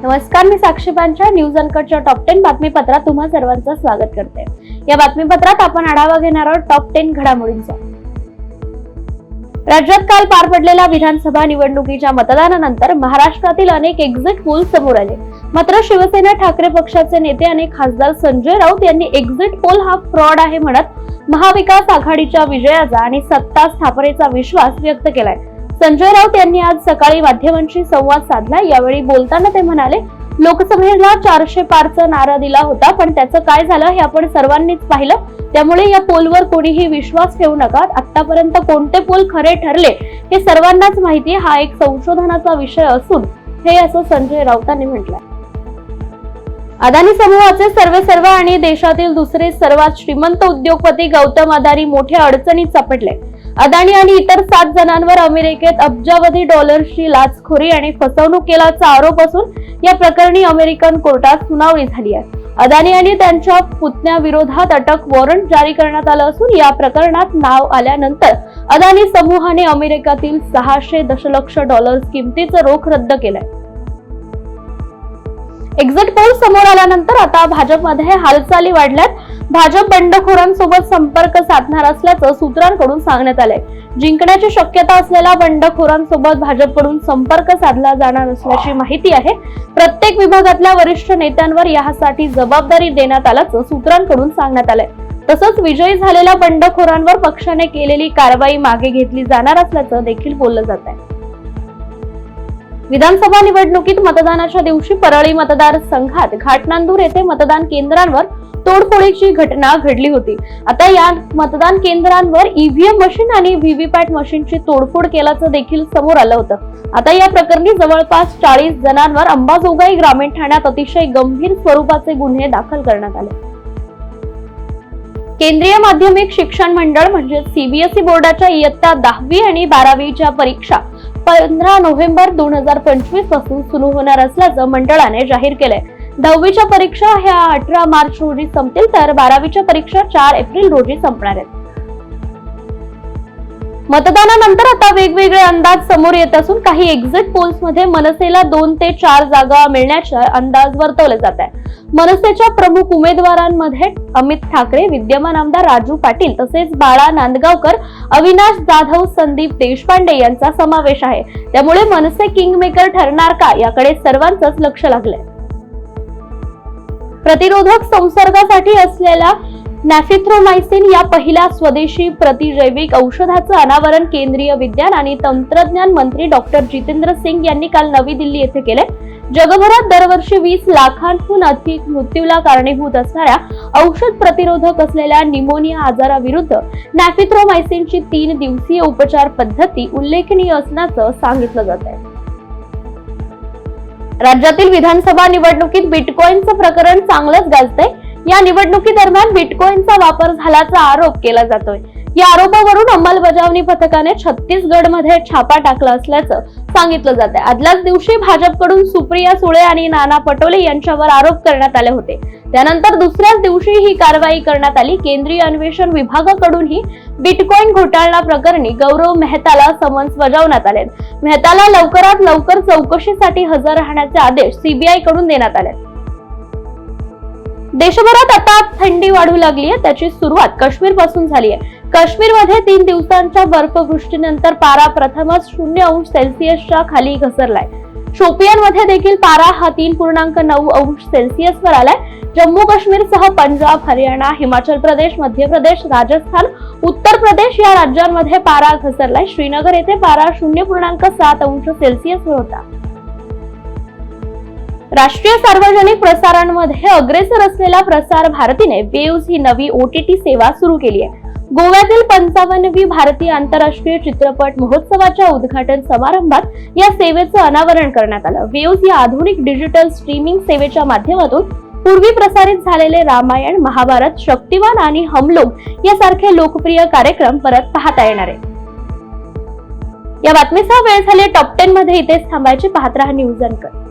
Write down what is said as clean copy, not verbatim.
नमस्कार, मी साक्षी Panchal news अनकटच्या top 10 बातमीपत्रात तुम्हा सर्वांचं स्वागत करते। या बातमीपत्रात आपण आढावा घेणार आहोत टॉप 10 घडामोडींचा। राज्यात काल पार पडलेल्या विधानसभा निवडणुकीच्या मतदानानंतर महाराष्ट्रातील अनेक एक्झिट पोल समोर आले। मात्र शिवसेना ठाकरे पक्षाचे नेते आणि खासदार संजय राऊत यांनी एक्झिट पोल हा फ्रॉड आहे म्हणत महाविकास आघाडीच्या विजयाचा आणि सत्ता स्थापनेचा विश्वास व्यक्त केलाय। संजय राऊत यांनी आज सकाळी माध्यमांशी संवाद साधला। यावेळी बोलताना ते म्हणाले, लोकसभेला 400 पारचा नारा दिला होता, पण त्याचं काय झालं हे आपण सर्वांनीच पाहिलं। त्यामुळे या पोलवर कोणीही विश्वास ठेवू नका। आतापर्यंत कोणते पोल खरे ठरले हे सर्वांनाच माहिती, हा एक संशोधनाचा विषय असून हे असं संजय राऊतांनी म्हटलंय। अदानी समूहाचे सर्वेसर्वा आणि देशातील दुसरे सर्वात श्रीमंत उद्योगपती गौतम अदानी मोठ्या अडचणीत सापडले। अदानी आणि इतर 7 जणांवर अमेरिकेत अब्जावधी डॉलर्सची लाचखोरी आणि फसवणूक केल्याचा आरोप असून या प्रकरणी अमेरिकन कोर्टात सुनावणी झाली आहे। अदानी आणि त्यांच्या पुतण्याविरोधात अटक वॉरंट जारी करण्यात आलं असून या प्रकरणात नाव आल्यानंतर अदानी समूहाने अमेरिकेतील 600 दशलक्ष डॉलर्स किमतीचं रोख रद्द केलंय। एक्झिट पोल समोर आल्यानंतर आता भाजपमध्ये हालचाली वाढल्यात। भाजप बंडखोरांसोबत संपर्क साधणार असल्याचं सूत्रांकडून सांगण्यात आलंय। जिंकण्याची शक्यता असलेल्या बंडखोरांसोबत भाजपकडून संपर्क साधला जाणार असल्याची माहिती आहे। प्रत्येक विभागातल्या वरिष्ठ नेत्यांवर यासाठी जबाबदारी देण्यात आल्याचं सूत्रांकडून सांगण्यात आलंय। तसंच विजयी झालेल्या बंडखोरांवर पक्षाने केलेली कारवाई मागे घेतली जाणार असल्याचं देखील बोललं जात आहे। विधानसभा निवडणुकीत मतदानाच्या दिवशी परळी मतदारसंघात घाटनांदूर येथे मतदान केंद्रांवर तोडफोडीची घटना घडली होती। आता या मतदान केंद्रांवर ईव्हीएम मशीन आणि व्हीव्हीपॅट मशीनची तोडफोड केल्याचं देखील समोर आलं होतं। आता या प्रकरणी जवळपास 40 जणांवर अंबाजोगाई ग्रामीण ठाण्यात अतिशय गंभीर स्वरूपाचे गुन्हे दाखल करण्यात आले। केंद्रीय माध्यमिक शिक्षण मंडळ म्हणजे सीबीएसई बोर्डाच्या इयत्ता 10वी आणि 12वीच्या परीक्षा 15 नोव्हेंबर 2025 पासून सुरू होणार असल्याचं मंडळाने जाहीर केलंय। 10वीच्या परीक्षा ह्या 18 मार्च रोजी संपतील, तर 12वीच्या परीक्षा 4 एप्रिल रोजी संपणार आहेत। मतदानानंतर आता वेगवेगळे अंदाज समोर येत असून काही एक्झिट पोल्स मध्ये मनसेला 2 ते 4 जागा मिळण्याचे अंदाज वर्तवले जात आहे। मनसेच्या प्रमुख उमेदवारांमध्ये अमित ठाकरे, विद्यमान आमदार राजू पाटील तसेच बाळा नांदगावकर, अविनाश जाधव, संदीप देशपांडे यांचा समावेश आहे। त्यामुळे मनसे किंगमेकर ठरणार का याकडे सर्वांचंच लक्ष लागलंय। प्रतिरोधक संसर्गासाठी असलेल्या नॅफिथ्रोमायसिन या पहिल्या स्वदेशी प्रतिजैविक औषधाचं अनावरण केंद्रीय विज्ञान आणि तंत्रज्ञान मंत्री डॉक्टर जितेंद्र सिंग यांनी काल नवी दिल्ली येथे केले। जगभरात दरवर्षी 20 लाखांहून अधिक मृत्यूला कारणीभूत असणाऱ्या औषध प्रतिरोधक असलेल्या निमोनिया आजाराविरुद्ध नॅफिथ्रोमायसिनची 3 दिवसीय उपचार पद्धती उल्लेखनीय असल्याचं सांगितलं जात आहे। राज्यातील विधानसभा निवडणुकीत बिटकॉइनचं प्रकरण चांगलंच गाजतंय। या निवडणुकीदरम्यान बिटकॉइनचा वापर झाल्याचा आरोप केला जातोय। या आरोपावरून अंमलबजावणी पथकाने छत्तीसगडमध्ये छापा टाकला असल्याचं सांगितलं जात आहे। आदल्याच दिवशी भाजपकडून सुप्रिया सुळे आणि नाना पटोले यांच्यावर आरोप करण्यात आले होते। त्यानंतर दुसऱ्याच दिवशी ही कारवाई करण्यात आली। केंद्रीय अन्वेषण विभागाकडूनही बिटकॉइन घोटाळा प्रकरणी गौरव मेहताला समन्स बजावण्यात आले। मेहताला लवकरात लवकर चौकशीसाठी हजर राहण्याचे आदेश सीबीआय कडून देण्यात आले। देशभरात आता थंडी वाढू लागली आहे। त्याची सुरुवात काश्मीर पासून झाली आहे। काश्मीरमध्ये 3 दिवसांच्या बर्फवृष्टीनंतर पारा प्रथमच 0 अंश सेल्सिअसच्या खाली घसरलाय। शोपियानमध्ये देखील पारा हा 3.9 अंश सेल्सिअसवर आलाय। जम्मू काश्मीरसह पंजाब, हरियाणा, हिमाचल प्रदेश, मध्य प्रदेश, राजस्थान, उत्तर प्रदेश या राज्यांमध्ये पारा घसरलाय। श्रीनगर येथे पारा 0.7 अंश सेल्सिअसवर होता। राष्ट्रीय सार्वजनिक प्रसारणांमध्ये अग्रेसर असलेल्या प्रसार भारतीने वेव्स ही नवी OTT सेवा सुरू केली आहे। गोव्यातील 55वी भारतीय आंतरराष्ट्रीय चित्रपट महोत्सवाच्या उद्घाटन समारंभात या सेवेचं अनावरण करण्यात आलं। वेव्स या आधुनिक डिजिटल स्ट्रीमिंग सेवेच्या माध्यमातून पूर्वी प्रसारित झालेले रामायण, महाभारत, शक्तिमान आणि हमलोग यासारखे लोकप्रिय कार्यक्रम परत पाहता येणार आहे। या बातमीसह वेळ झाली टॉप 10 मध्ये इथेच थांबायची। पाहत रहा न्यूज अनकट।